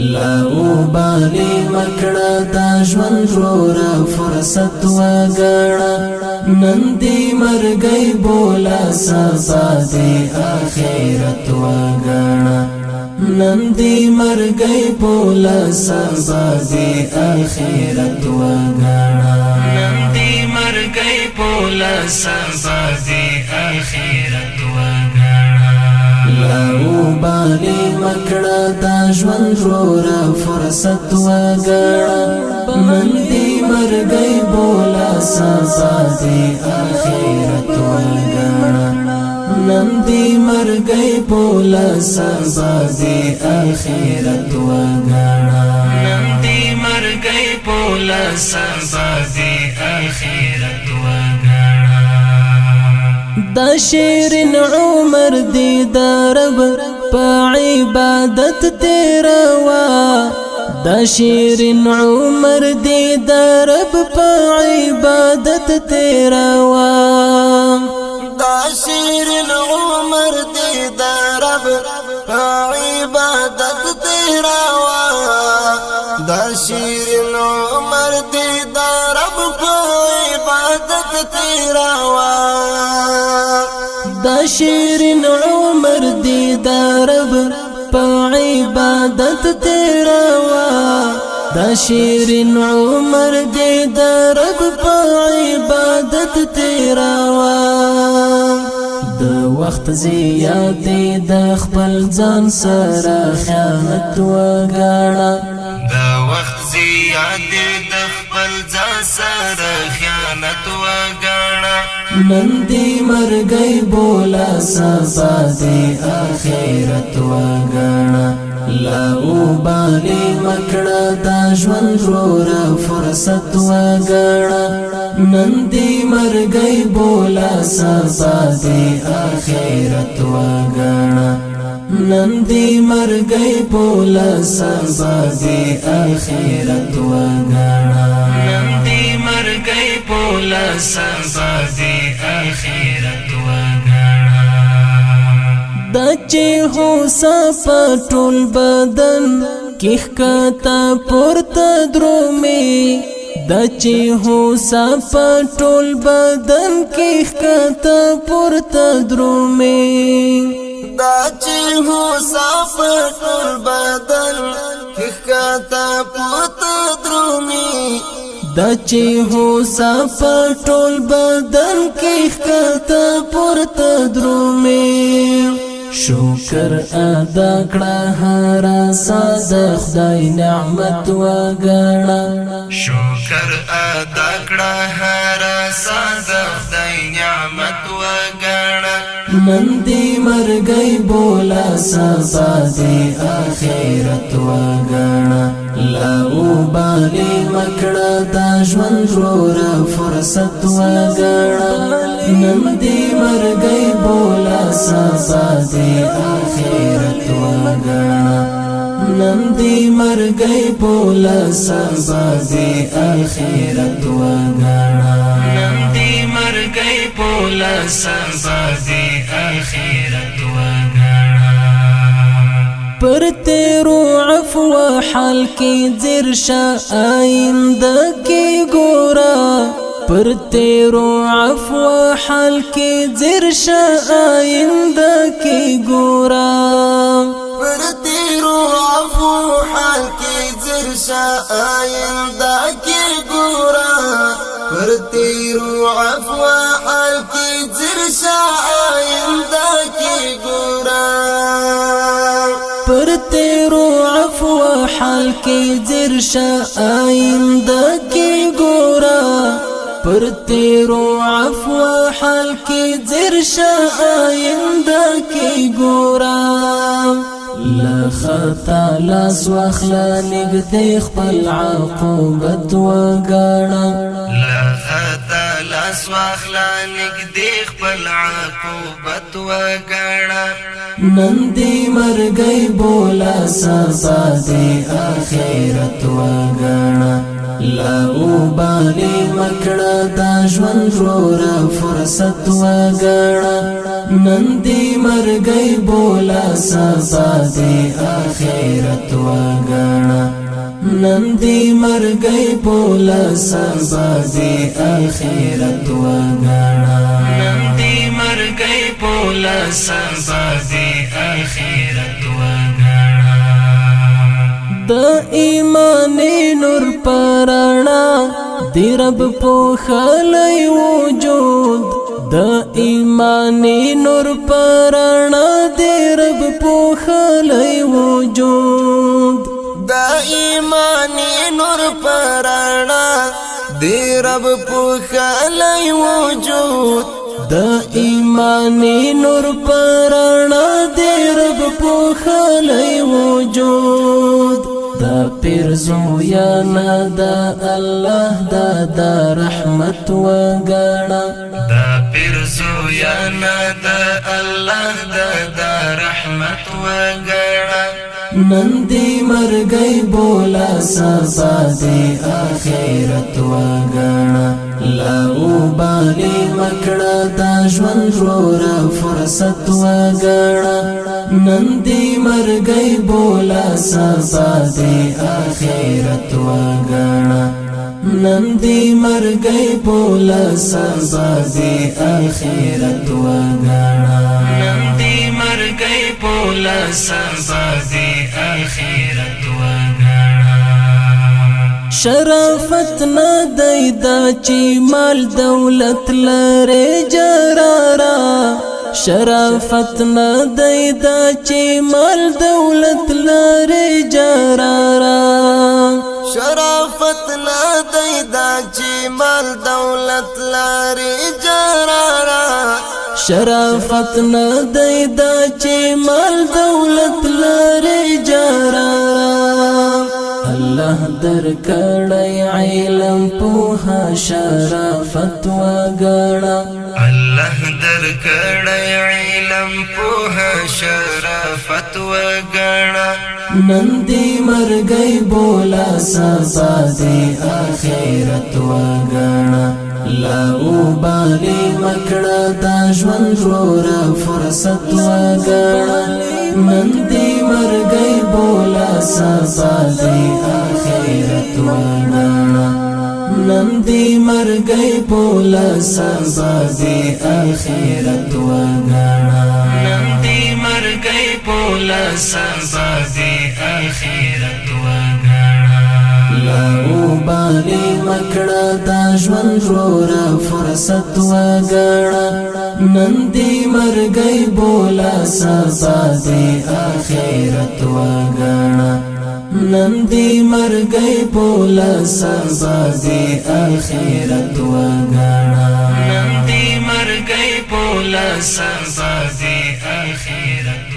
لا وبالي مکړه دا ژوند رورا فرصت وګړه نن دې مرګي بولا سبا دې آخرت وګړه نن دې مرګي بولا سبا دې آخرت وګړه نن دې مرګي بولا سبا دې آخرت وګړه لا وبالي مکړه دا ژوند رورا فرصت وګړه نن دې مرګي بولا سبا دې آخرت وګړه نن دې مرګي بولا سبا دې آخرت وګړه نن دې مرګي بولا سبا دې آخرت وګړه دا شیرین عمر دې دا رب په عبادت تیروا دا شیرین عمر دې دا رب په عبادت تیروا دا شیرین عمر دې دا رب په عبادت تیروا دا شیرین عمر دې دا رب په عبادت تیروا دا شیرین عمر دې دا رب په عبادت تیروا دا شیرین عمر دې دا رب په عبادت تیروا د وخت زیات د خپل ځان سره خیانت وګاڼه د وخت زیات د خپل ځان سره خیانت وګاڼه نن دې مرګي بولا سبا دې آخرت وګاڼه لا وبالي مکړه دا ژوند رورا فرصت وګاڼه نن دې مرګي بولا سبا دې آخرت وګاڼه نن دې مرګي بولا سبا دې آخرت وګاڼه نن دې مرګي بولا سبا دې آخرت وګاڼه دا چې هو سپټول بدن کیخ کتا پورته درومي دا چې هو سپټول بدن کیخ کتا پورته درومي دا چې هو سپټول بدن کیخ کتا پورته درومي دا چې هو سپټول بدن کیخ کتا پورته درومي شکر ادا کړه هر ساده خدای نعمت وګڼه شکر ادا کړه هر ساده خدای نعمت وګڼه نن دې مرګي بولا سبا دې آخرت وګڼه لا وبالي مکړه دا ژوند رورا فرصت وګڼه نن دې مرګي بولا سبا دې آخرت وګڼه نن دې مرګي بولا سبا دې آخرت وګڼه نن دې مرګي بولا سبا دې آخرت وګڼه پر تیرو عفو حال کې زرشا آینده کې ګورا پر تیرو عفو حال کې زرشا آینده کې ګورا پر تیرو عفو حال کې زرشا آینده کې ګورا پر تیرو عفو حال کې زرشا آینده کې ګورا پر تیرو عفو حال کې زرشا آینده کې ګورا پر تیرو عفو حال کې زرشا آینده کې ګورا لخطا لاس واخلا نږدې خپل عقوبت وګاڼه لخطا لاس واخلا نږدې خپل عقوبت وګاڼه نن دې مرګي بولا سبا دې آخرت وګاڼه لا وبالي مکړه دا ژوند رورا فرصت وګاڼه نن دې مرګي بولا سبا دې آخرت وګاڼه نندی مرگئی بولا سبا دی آخرت وگانا نندی مرگئی بولا سبا دی آخرت وگانا دا ایمانی نور پرانا دی رب پوخلی وجود دا ایمانی نور پرانا دی رب پوخلی وجود دا ایمانی نور پرانا دی رب پوخلی وجود دا ایمانی نور پرانا دی رب پوخلی وجود دا پیر زویانا دا اللہ دا رحمت وگانا دا پیر زویانا دا اللہ دا رحمت وگانا نندی مرگئی بولا سبا دی آخرت وگانا لا اوبالی مکڑا دا ژوند رورا فرصت وگانا نندی مرگئی بولا سبا دی آخرت وگانا نندی مرگئی بولا سبا دی آخرت وگانا نندی مرگئی بولا سبا دی آخرت وگانا شرافت نا دیدا چی مال دولت لرے جرارا شرافت نا دیدا چی مال دولت لرے جرارا شرافت نا دیدا چی مال دولت لاری جرارا شرافت نا دیدا چی مال دولت لرے جرارا اللہ در کڑی علم پوها شرافت وگانا اللہ در کڑی علم پوها شرافت وگانا نندی مرگئی بولا سبا دی آخرت وگانا لا اوبالی مکڑا دا ژوند رورا فرصت وگانا نندی مرگئی بولا سبا دی آخرت وگانا نندی مرگئی بولا سبا دی آخرت وگانا نندی مرگئی بولا سبا دی آخرت وگانا لا اوبالی مکڑا دا ژوند رورا فرصت وگانا نندی مرگئی بولا سبا دی آخرت وگانا نندی مرگئی بولا سبا دی آخرت وگانا نندی مرگئی بولا سبا دی آخرت